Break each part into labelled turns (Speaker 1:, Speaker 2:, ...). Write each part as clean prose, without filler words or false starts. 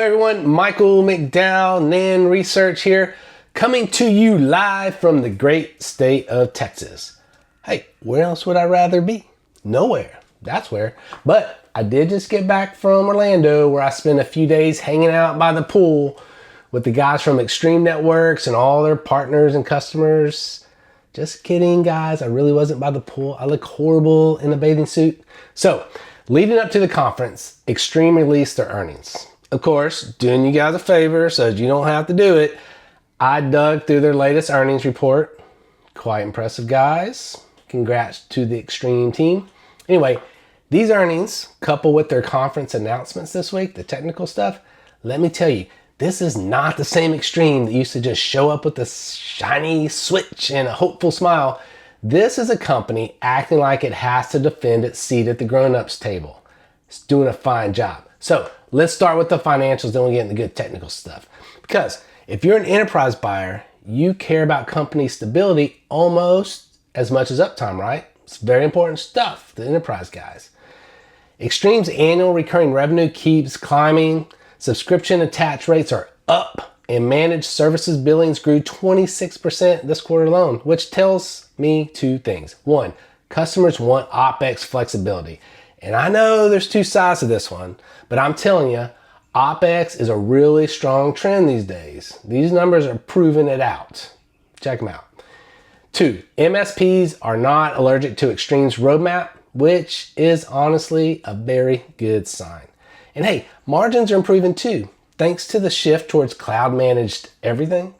Speaker 1: everyone, Michael McDowell, NAN Research here, coming to you live from the great state of Texas. Hey, where else would I rather be? Nowhere, that's where. But I did just get back from Orlando, where I spent a few days hanging out by the pool with the guys from Extreme Networks and all their partners and customers. Just kidding, guys, I really wasn't by the pool. I look horrible in a bathing suit. So, leading up to the conference, Extreme released their earnings. Of course, doing you guys a favor so you don't have to do it, I dug through their latest earnings report. Quite impressive, guys. Congrats to the Extreme team. Anyway, these earnings, coupled with their conference announcements this week, the technical stuff, let me tell you, this is not the same Extreme that used to just show up with a shiny switch and a hopeful smile. This is a company acting like it has to defend its seat at the grown-ups table. It's doing a fine job. So let's start with the financials, then we'll get into the good technical stuff. Because if you're an enterprise buyer, you care about company stability almost as much as uptime, right? It's very important stuff, the enterprise guys. Extreme's annual recurring revenue keeps climbing. Subscription attach rates are up, and managed services billings grew 26% this quarter alone, which tells me two things. One, customers want OpEx flexibility. And I know there's two sides to this one, but I'm telling you, OpEx is a really strong trend these days. These numbers are proving it out. Check them out. Two, MSPs are not allergic to Extreme's roadmap, which is honestly a very good sign. And hey, margins are improving too, thanks to the shift towards cloud-managed everything.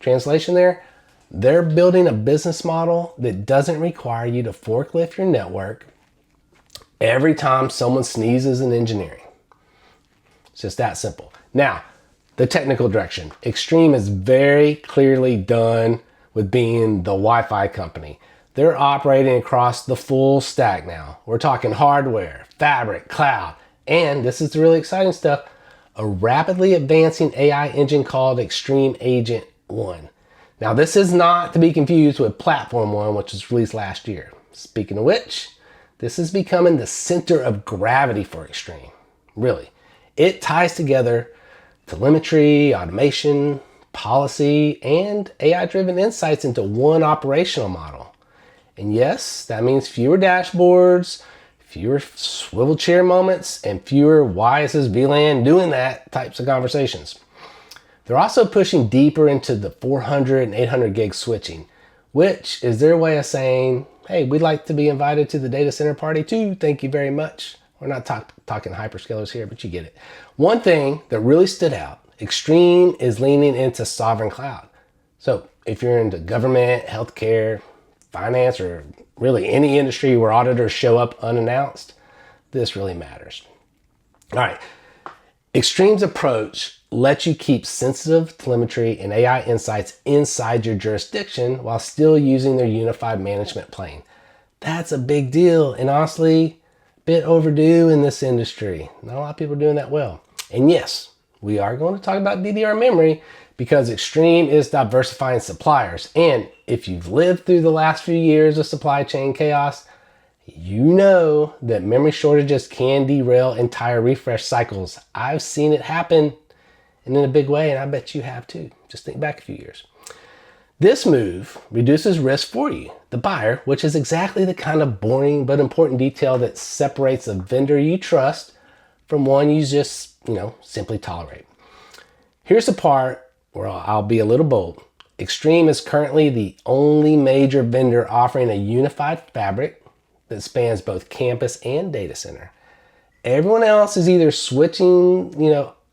Speaker 1: Translation there, they're building a business model that doesn't require you to forklift your network every time someone sneezes in engineering. It's just that simple. Now, the technical direction. Extreme is very clearly done with being the Wi-Fi company. They're operating across the full stack now. We're talking hardware, fabric, cloud, and this is the really exciting stuff, a rapidly advancing AI engine called Extreme Agent 1. Now, this is not to be confused with Platform 1, which was released last year. Speaking of which, this is becoming the center of gravity for Extreme. Really. It ties together telemetry, automation, policy, and AI-driven insights into one operational model. And yes, that means fewer dashboards, fewer swivel chair moments, and fewer why is this VLAN doing that types of conversations. They're also pushing deeper into the 400 and 800 gig switching, which is their way of saying, hey, we'd like to be invited to the data center party too. Thank you very much. We're not talking hyperscalers here, but you get it. One thing that really stood out, Extreme is leaning into sovereign cloud. So if you're into government, healthcare, finance, or really any industry where auditors show up unannounced, this really matters. All right, Extreme's approach lets you keep sensitive telemetry and AI insights inside your jurisdiction while still using their unified management plane. That's a big deal, and honestly, a bit overdue in this industry. Not a lot of people are doing that well. And yes, we are going to talk about DDR memory because Extreme is diversifying suppliers. And if you've lived through the last few years of supply chain chaos, you know that memory shortages can derail entire refresh cycles. I've seen it happen, and in a big way, and I bet you have too. Just think back a few years. This move reduces risk for you, the buyer, which is exactly the kind of boring but important detail that separates a vendor you trust from one you just, simply tolerate. Here's the part where I'll be a little bold. Extreme is currently the only major vendor offering a unified fabric that spans both campus and data center. Everyone else is either switching,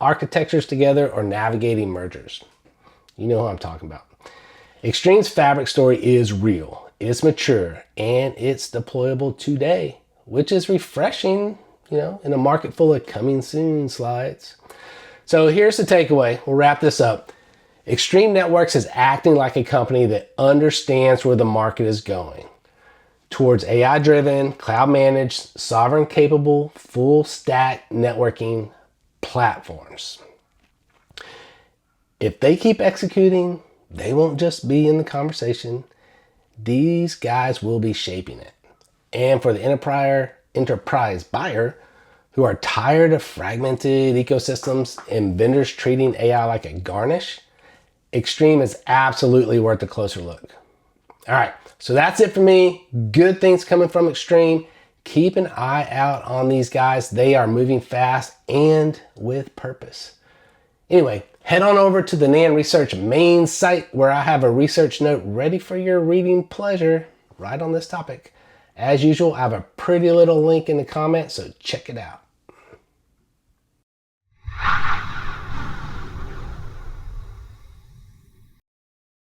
Speaker 1: architectures together or navigating mergers. You know what I'm talking about. Extreme's fabric story is real, it's mature, and it's deployable today, which is refreshing, in a market full of coming soon slides. So here's the takeaway. We'll wrap this up. Extreme Networks is acting like a company that understands where the market is going, towards AI-driven, cloud-managed, sovereign-capable, full-stack networking platforms. If they keep executing, they won't just be in the conversation. These guys will be shaping it. And for the enterprise buyer, who are tired of fragmented ecosystems and vendors treating AI like a garnish, Extreme is absolutely worth a closer look. All right, so that's it for me. Good things coming from Extreme. Keep an eye out on these guys. They are moving fast and with purpose. Anyway, head on over to the NAND Research main site where I have a research note ready for your reading pleasure right on this topic. As usual, I have a pretty little link in the comments, so check it out.